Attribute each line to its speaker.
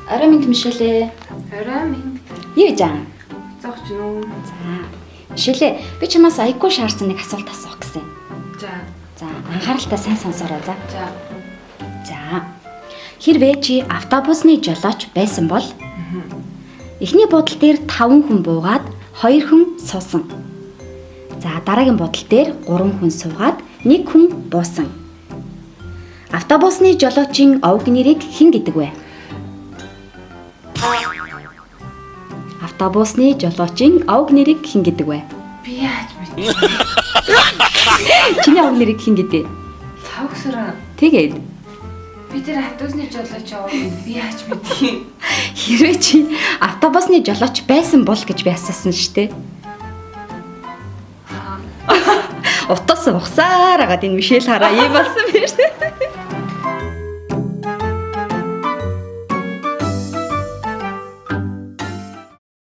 Speaker 1: Орой минь Мишель.
Speaker 2: Орой минь.
Speaker 1: Юу жаа?
Speaker 2: Зогч нү.
Speaker 1: За. Мишель, би чамаас аяггүй шаардсан нэг асуулт асуух гэсэн.
Speaker 2: За.
Speaker 1: За, анхааралтай сайн сонсоорой за.
Speaker 2: За.
Speaker 1: За. Хэрвээ чи автобусны жолооч байсан бол эхний буудал дээр 5 хүн буугаад 2 хүн суусан. За, дараагийн буудал дээр 3 хүн суугаад 1 хүн буусан. Автобусны жолоочийн овг нэрийг хэн гэдэг вэ? Автобусны жолоочийн овг нэрийг хэн гэдэг вэ?
Speaker 2: Би яаж мэдээ?
Speaker 1: Чиний овг нэрийг хэн гэдэг?
Speaker 2: Тавгсараа.
Speaker 1: Тэгээд
Speaker 2: Би тэр автобусны жолооч яваа. Би яаж мэдээ?
Speaker 1: хэрвээ чи автобусны жолооч байсан бол гэж би асуусан шүү дээ. Утас ухсаар агаад энэ Мишель хараа ийм болсон биз дээ.